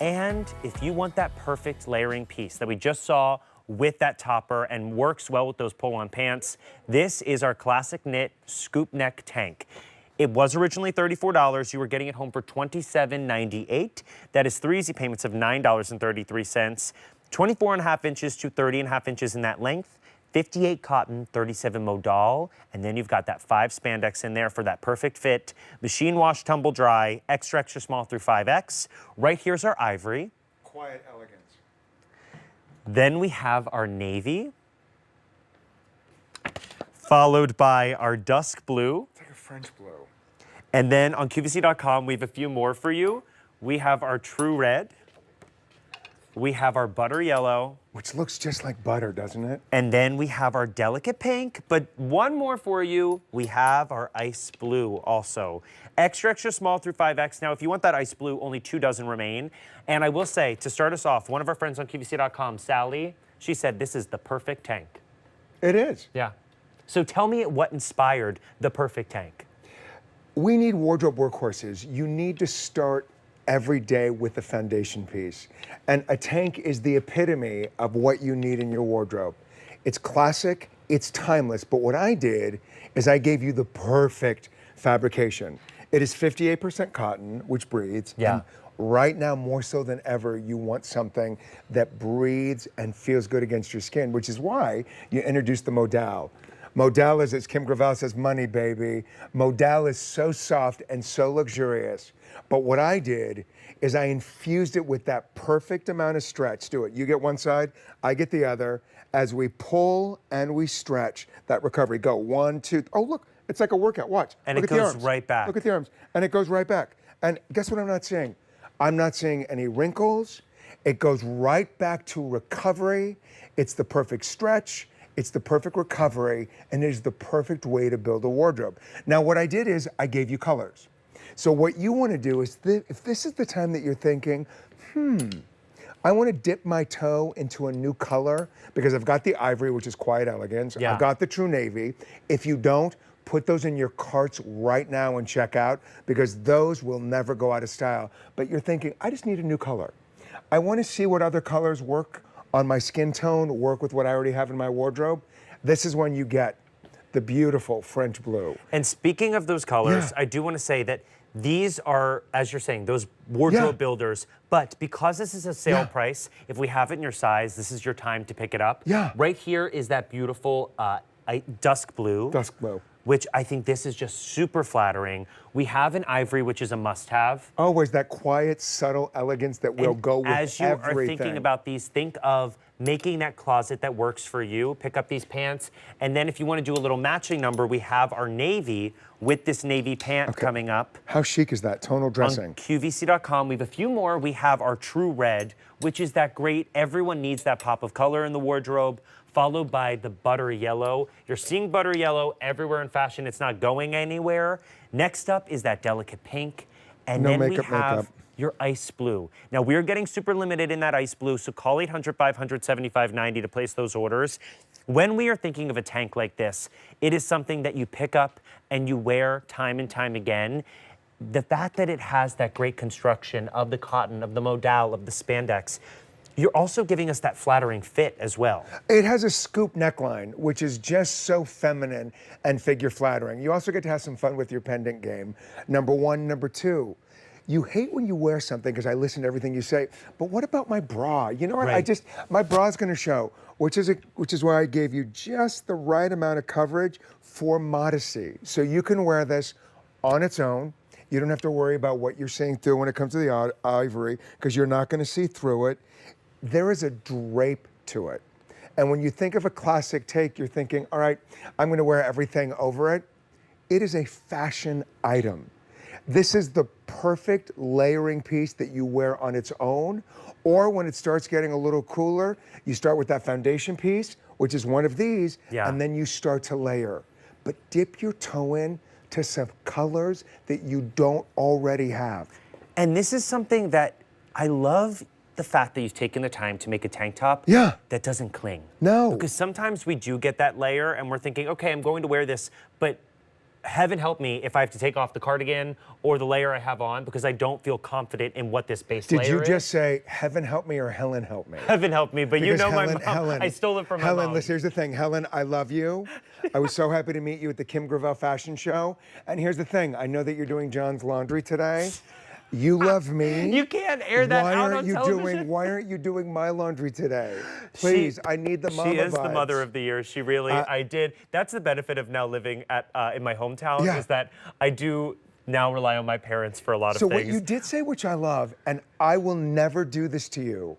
And if you want that perfect layering piece that we just saw with that topper and works well with those pull-on pants, this is our classic knit scoop neck tank. It was originally $34. You were getting it home for $27.98. That is 3 easy payments of $9.33. 24.5 inches to 30.5 inches in that length. 58 cotton, 37 modal, and then you've got that 5 spandex in there for that perfect fit. Machine wash, tumble dry, extra, extra small through 5X. Right here's our ivory. Quiet elegance. Then we have our navy, followed by our dusk blue. It's like a French blue. And then on QVC.com, we have a few more for you. We have our true red. We have our butter yellow. Which looks just like butter, doesn't it? And then we have our delicate pink, but one more for you. We have our ice blue also. Extra, extra small through 5X. Now, if you want that ice blue, only 2 dozen remain. And I will say, to start us off, one of our friends on QVC.com, Sally, she said this is the perfect tank. It is. Yeah. So tell me what inspired the perfect tank. We need wardrobe workhorses. You need to start every day with a foundation piece. And a tank is the epitome of what you need in your wardrobe. It's classic, it's timeless, but what I did is I gave you the perfect fabrication. It is 58% cotton, which breathes. Yeah. And right now, more so than ever, you want something that breathes and feels good against your skin, which is why you introduced the modal. Modal is, as Kim Gravel says, money, baby. Modal is so soft and so luxurious. But what I did is I infused it with that perfect amount of stretch. Do it. You get one side, I get the other. As we pull and we stretch, that recovery. Go 1, 2. Oh, look, it's like a workout. Watch. And look it at the goes arms. right back. Look at the arms. And it goes right back. And guess what I'm not seeing? I'm not seeing any wrinkles. It goes right back to recovery. It's the perfect stretch. It's the perfect recovery, and it is the perfect way to build a wardrobe. Now, what I did is I gave you colors. So what you want to do is, if this is the time that you're thinking, I want to dip my toe into a new color, because I've got the ivory, which is quiet elegance. Yeah. I've got the true navy. If you don't, put those in your carts right now and check out, because those will never go out of style. But you're thinking, I just need a new color. I want to see what other colors work on my skin tone, work with what I already have in my wardrobe. This is when you get the beautiful French blue. And speaking of those colors, I do want to say that these are, as you're saying, those wardrobe builders. But because this is a sale price, if we have it in your size, this is your time to pick it up. Yeah. Right here is that beautiful dusk blue. Dusk blue. Which I think this is just super flattering. We have an ivory, which is a must-have. Always that quiet, subtle elegance that will go with as you everything. are thinking about these, think of making that closet that works for you. Pick up these pants. And then if you want to do a little matching number, we have our navy with this navy pant coming up. How chic is that? Tonal dressing. On QVC.com, we have a few more. We have our true red, which is that great, everyone needs that pop of color in the wardrobe, followed by the butter yellow. You're seeing butter yellow everywhere in fashion. It's not going anywhere. Next up is that delicate pink. And then we have your ice blue. Now, we're getting super limited in that ice blue, so call 800-500-7590 to place those orders. When we are thinking of a tank like this, it is something that you pick up and you wear time and time again. The fact that it has that great construction of the cotton, of the modal, of the spandex, you're also giving us that flattering fit as well. It has a scoop neckline, which is just so feminine and figure flattering. You also get to have some fun with your pendant game. Number one. Number two, you hate when you wear something, because I listen to everything you say, but what about my bra? You know what, my bra's gonna show, which is why I gave you just the right amount of coverage for modesty. So you can wear this on its own. You don't have to worry about what you're seeing through when it comes to the ivory, because you're not gonna see through it. There is a drape to it. And when you think of a classic take, you're thinking, all right, I'm gonna wear everything over it. It is a fashion item. This is the perfect layering piece that you wear on its own, or when it starts getting a little cooler, you start with that foundation piece, which is one of these, and then you start to layer. But dip your toe in to some colors that you don't already have. And this is something that I love, the fact that you've taken the time to make a tank top that doesn't cling. No. Because sometimes we do get that layer and we're thinking, okay, I'm going to wear this, but heaven help me if I have to take off the cardigan or the layer I have on because I don't feel confident in what this base layer is. Did you just say, heaven help me or Helen help me? Heaven help me, but Because you know Helen, my mom. Helen, I stole it from my Helen, mom. listen, here's the thing. Helen, I love you. I was so happy to meet you at the Kim Gravel Fashion Show. And here's the thing. I know that you're doing John's laundry today. You love me. You can't air that out on television. Why aren't you doing my laundry today? Please, I need the mama She is the vibes. mother of the year. She really, I did. That's the benefit of now living at in my hometown is that I do now rely on my parents for a lot of So things. what you did say, which I love, and I will never do this to you.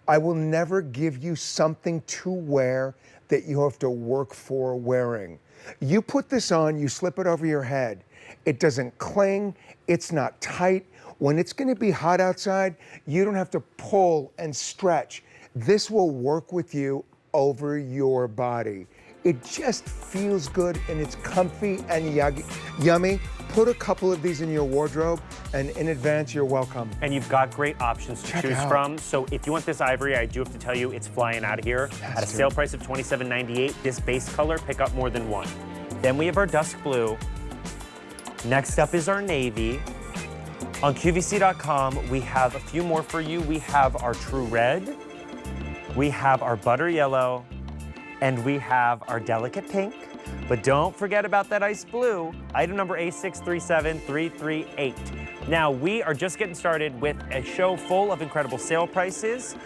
I will never give you something to wear that you have to work for wearing. You put this on, you slip it over your head. It doesn't cling, it's not tight. When it's gonna be hot outside, you don't have to pull and stretch. This will work with you over your body. It just feels good and it's comfy and yummy. Put a couple of these in your wardrobe, and in advance, you're welcome. And you've got great options to Check choose out. from. So if you want this ivory, I do have to tell you, it's flying out of here. At a sale price of $27.98, this base color, pick up more than one. Then we have our dusk blue. Next up is our navy. On QVC.com, we have a few more for you. We have our true red, we have our butter yellow, and we have our delicate pink. But don't forget about that ice blue, item number A637338. Now, we are just getting started with a show full of incredible sale prices.